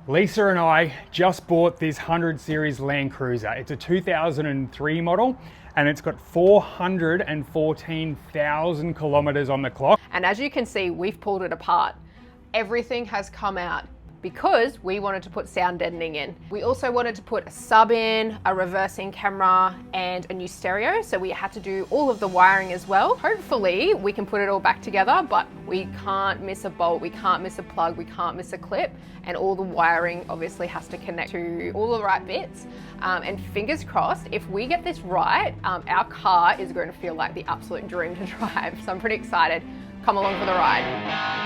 Lisa and I just bought this 100 series Land Cruiser. It's a 2003 model and it's got 414,000 kilometers on the clock. And as you can see, we've pulled it apart. Everything has come out because we wanted to put sound deadening in. We also wanted to put a sub in, a reversing camera, and a new stereo. So we had to do all of the wiring as well. Hopefully we can put it all back together, but we can't miss a bolt, we can't miss a plug, we can't miss a clip. And all the wiring obviously has to connect to all the right bits. And fingers crossed, if we get this right, our car is going to feel like the absolute dream to drive. So I'm pretty excited. Come along for the ride.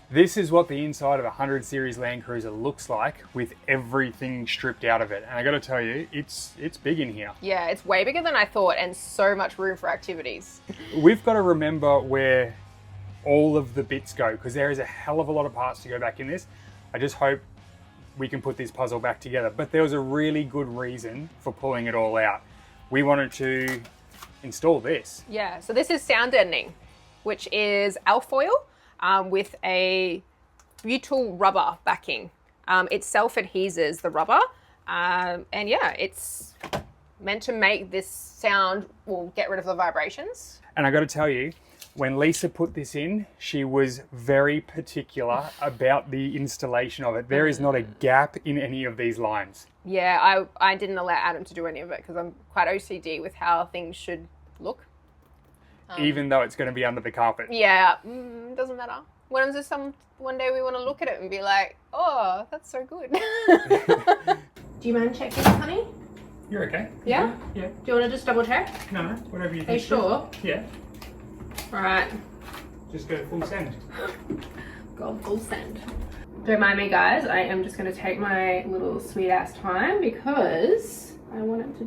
This is what the inside of a 100 series Land Cruiser looks like with everything stripped out of it. And I gotta tell you, it's big in here. Yeah, it's way bigger than I thought and so much room for activities. We've got to remember where all of the bits go because there is a hell of a lot of parts to go back in this. I just hope we can put this puzzle back together. But there was a really good reason for pulling it all out. We wanted to install this. Yeah, so this is sound deadening, which is alfoil. With a butyl rubber backing. It self-adheses the rubber, and yeah, it's meant to make this sound, well, get rid of the vibrations. And I got to tell you, when Lisa put this in, she was very particular about the installation of it. There is not a gap in any of these lines. Yeah, I didn't allow Adam to do any of it because I'm quite OCD with how things should look. Even though it's going to be under the carpet. Yeah, doesn't matter. One day we want to look at it and be like, oh, that's so good. Do you mind checking, honey? You're okay. Yeah? Yeah. Do you want to just double check? No, whatever you think. Are you sure? Yeah. All right. Just go full send. Go full send. Don't mind me, guys. I am just going to take my little sweet ass time because I want it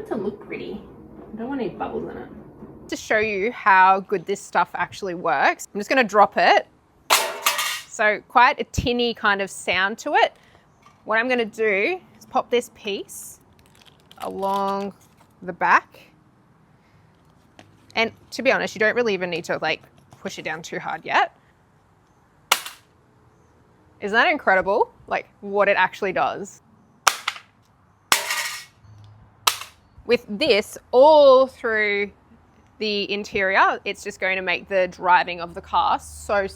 to look pretty. I don't want any bubbles in it. To show you how good this stuff actually works, I'm just going to drop it. So quite a tinny kind of sound to it. What I'm going to do is pop this piece along the back. And to be honest, you don't really even need to like push it down too hard yet. Isn't that incredible? Like what it actually does. With this all through the interior, it's just going to make the driving of the car so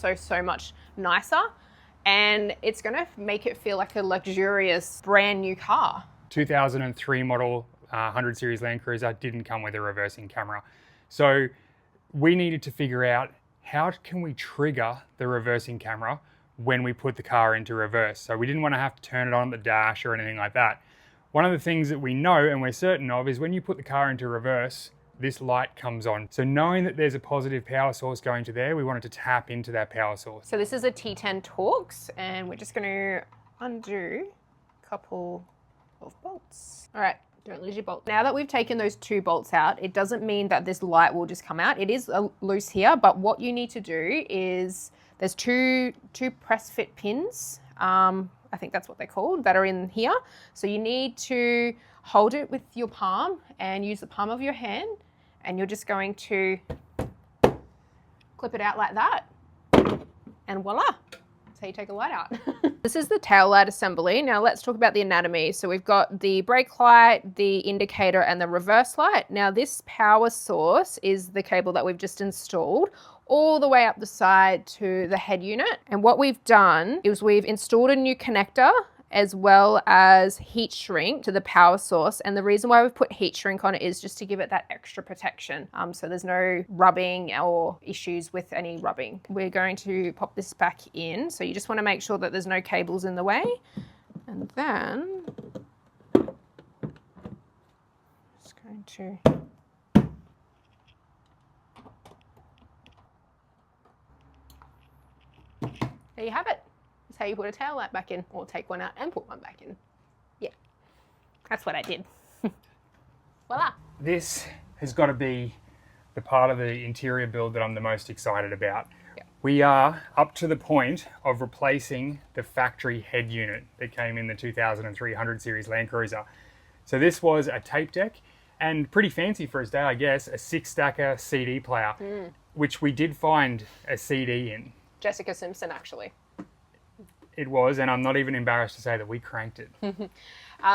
much nicer. And it's going to make it feel like a luxurious brand new car. 2003 model 100 series Land Cruiser didn't come with a reversing camera. So we needed to figure out how can we trigger the reversing camera when we put the car into reverse. So we didn't want to have to turn it on the dash or anything like that. One of the things that we know and we're certain of is when you put the car into reverse, this light comes on. So knowing that there's a positive power source going to there, we wanted to tap into that power source. So this is a T10 Torx and we're just going to undo a couple of bolts. All right, don't lose your bolt. Now that we've taken those two bolts out, it doesn't mean that this light will just come out. It is loose here, but what you need to do is there's two press fit pins. I think that's what they're called, that are in here. So you need to hold it with your palm and use the palm of your hand, and you're just going to clip it out like that, and voila, that's how you take a light out. This is the tail light assembly. Now let's talk about the anatomy. So we've got the brake light, the indicator, and the reverse light. Now this power source is the cable that we've just installed all the way up the side to the head unit. And what we've done is we've installed a new connector as well as heat shrink to the power source. And the reason why we've put heat shrink on it is just to give it that extra protection. So there's no rubbing or issues with any rubbing. We're going to pop this back in. So you just want to make sure that there's no cables in the way. And then just going to there you have it. That's how you put a tail light back in, or take one out and put one back in. Yeah, that's what I did. Voila. This has got to be the part of the interior build that I'm the most excited about. Yeah. We are up to the point of replacing the factory head unit that came in the 2003 100 series LandCruiser. So this was a tape deck and pretty fancy for its day, I guess, a 6-stacker CD player, which we did find a CD in. Jessica Simpson, actually. It was, and I'm not even embarrassed to say that we cranked it.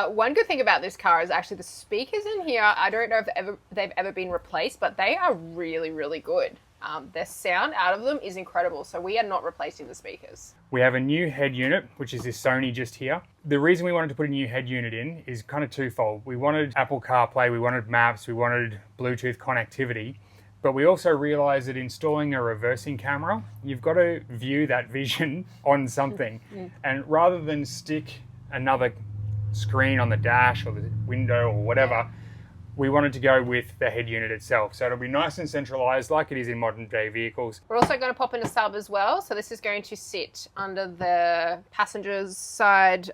One good thing about this car is actually the speakers in here. I don't know if they've ever been replaced, but they are really, really good. The sound out of them is incredible, so we are not replacing the speakers. We have a new head unit, which is this Sony just here. The reason we wanted to put a new head unit in is kind of twofold. We wanted Apple CarPlay, we wanted maps, we wanted Bluetooth connectivity, but we also realized that installing a reversing camera, you've got to view that vision on something. And rather than stick another screen on the dash or the window or whatever, we wanted to go with the head unit itself. So it'll be nice and centralized like it is in modern day vehicles. We're also going to pop in a sub as well. So this is going to sit under the passenger's side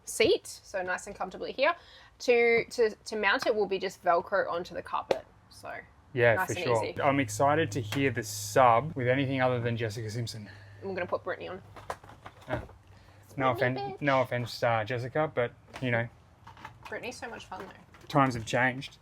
seat. So nice and comfortably here. To mount it will be just Velcro onto the carpet. So yeah, nice for and sure. easy. I'm excited to hear the sub with anything other than Jessica Simpson. And we're going to put Brittany on. No offense, Jessica, but you know. Brittany's so much fun though. Times have changed.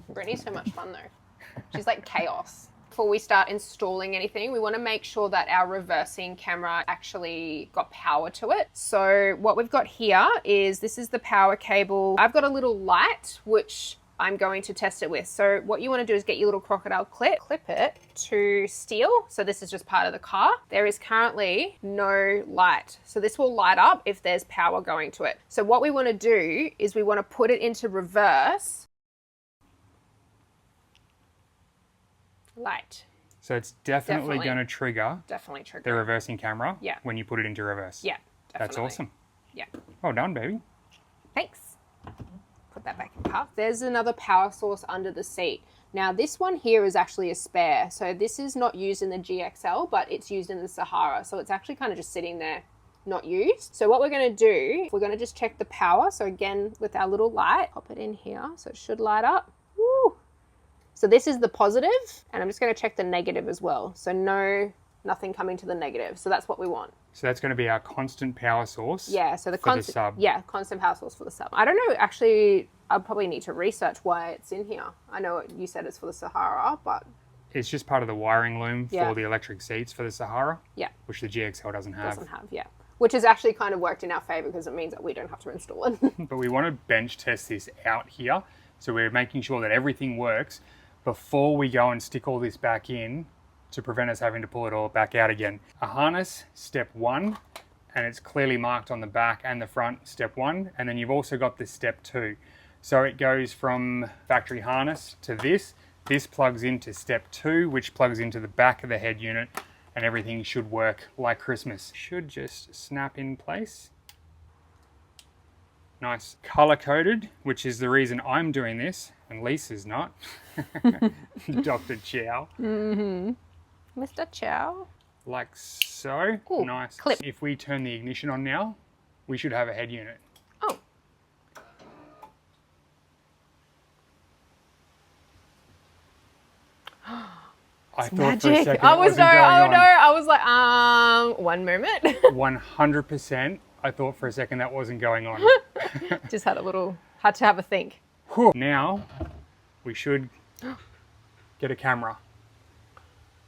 Brittany's so much fun though. She's like chaos. Before we start installing anything, we want to make sure that our reversing camera actually got power to it. So what we've got here is, this is the power cable. I've got a little light, which I'm going to test it with. So what you want to do is get your little crocodile clip it to steel. So this is just part of the car. There is currently no light. So this will light up if there's power going to it. So what we want to do is we want to put it into reverse. Light. So it's definitely going to trigger the reversing camera when you put it into reverse. Yeah, definitely. That's awesome. Yeah. Well done, baby. Thanks. Put that back in park. There's another power source under the seat. Now this one here is actually a spare. So this is not used in the GXL, but it's used in the Sahara. So it's actually kind of just sitting there, not used. So what we're going to do, we're going to just check the power. So again, with our little light, pop it in here. So it should light up. Woo. So this is the positive, and I'm just going to check the negative as well. So nothing coming to the negative. So that's what we want. So that's going to be our constant power source. Yeah, so the constant sub. Yeah, constant power source for the sub. I don't know, actually, I'll probably need to research why it's in here. I know you said it's for the Sahara, but it's just part of the wiring loom for the electric seats for the Sahara. Yeah. Which the GXL doesn't have. Which has actually kind of worked in our favor because it means that we don't have to install it. But we want to bench test this out here. So we're making sure that everything works before we go and stick all this back in to prevent us having to pull it all back out again. A harness, step 1, and it's clearly marked on the back and the front, step 1, and then you've also got this step 2. So it goes from factory harness to this. This plugs into step 2, which plugs into the back of the head unit, and everything should work like Christmas. Should just snap in place. Nice. Color coded, which is the reason I'm doing this, and Lisa's not. Dr. Chow. Mm-hmm. Mr. Chow. Like so. Ooh, nice. Clip. If we turn the ignition on now, we should have a head unit. Oh. I thought magic. for a second I was I was like, one moment. 100%. I thought for a second that wasn't going on. Just had to have a think. Whew. Now we should get a camera.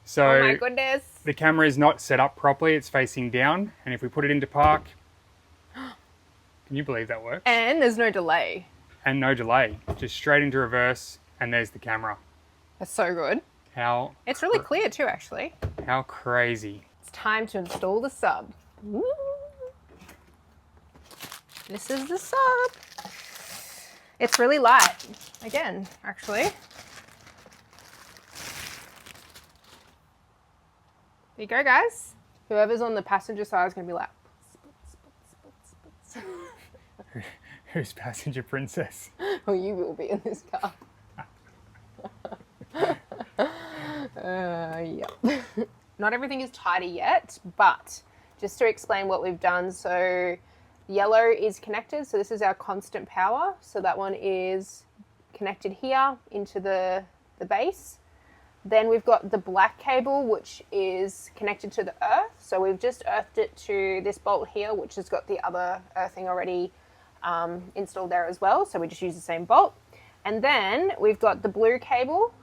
So oh my goodness. The camera is not set up properly, it's facing down, and if we put it into park, can you believe that works? And there's no delay. And no delay, just straight into reverse, and there's the camera. That's so good. It's really clear too, actually. How crazy. It's time to install the sub. Woo. This is the sub. It's really light, again, actually. There you go, guys. Whoever's on the passenger side is going to be like, Who's passenger princess? Oh, you will be in this car. Yeah. Not everything is tidy yet, but just to explain what we've done. So yellow is connected. So this is our constant power. So that one is connected here into the base. Then we've got the black cable, which is connected to the earth. So we've just earthed it to this bolt here, which has got the other earthing already installed there as well. So we just use the same bolt. And then we've got the blue cable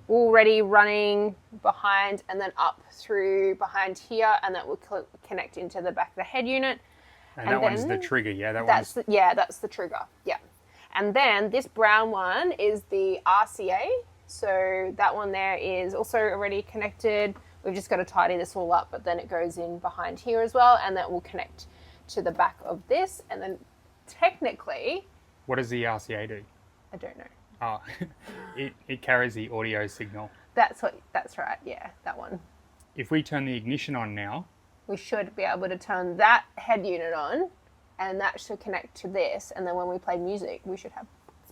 already running behind and then up through behind here, and that will connect into the back of the head unit. And that one's the trigger, yeah? That's the trigger, yeah. And then this brown one is the RCA. So that one there is also already connected. We've just got to tidy this all up, but then it goes in behind here as well, and that will connect to the back of this. And then technically... What does the RCA do? I don't know. Oh, it carries the audio signal. That's right, yeah, that one. If we turn the ignition on now... We should be able to turn that head unit on, and that should connect to this, and then when we play music, we should have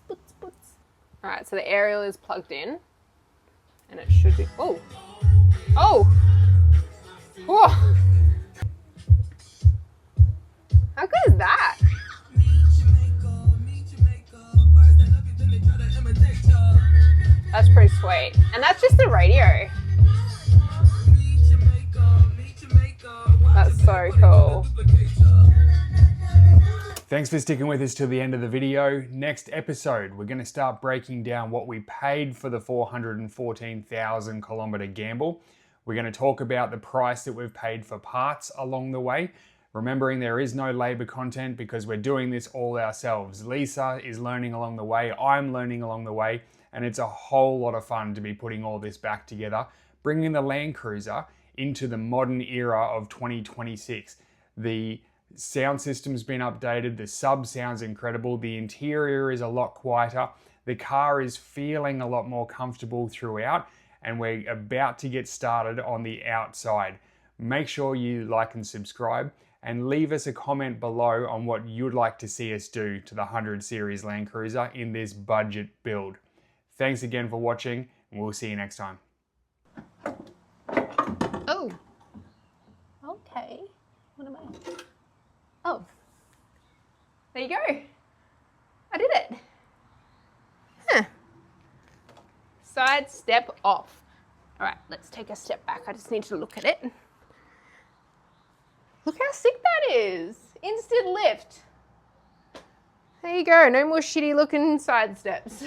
boots, boots. All right, so the aerial is plugged in, and it should be, oh, whoa. How good is that? That's pretty sweet. And that's just the radio. That's so cool. Thanks for sticking with us till the end of the video. Next episode, we're going to start breaking down what we paid for the 414,000 kilometre gamble. We're going to talk about the price that we've paid for parts along the way. Remembering there is no labour content because we're doing this all ourselves. Lisa is learning along the way, I'm learning along the way, and it's a whole lot of fun to be putting all this back together, bringing the LandCruiser into the modern era of 2026. The sound system's been updated, the sub sounds incredible, the interior is a lot quieter, the car is feeling a lot more comfortable throughout, and we're about to get started on the outside. Make sure you like and subscribe, and leave us a comment below on what you'd like to see us do to the 100 Series LandCruiser in this budget build. Thanks again for watching, and we'll see you next time. Oh, okay. What am I? Oh, there you go. I did it. Huh. Side step off. All right, let's take a step back. I just need to look at it. Look how sick that is. Instant lift. There you go. No more shitty looking side steps.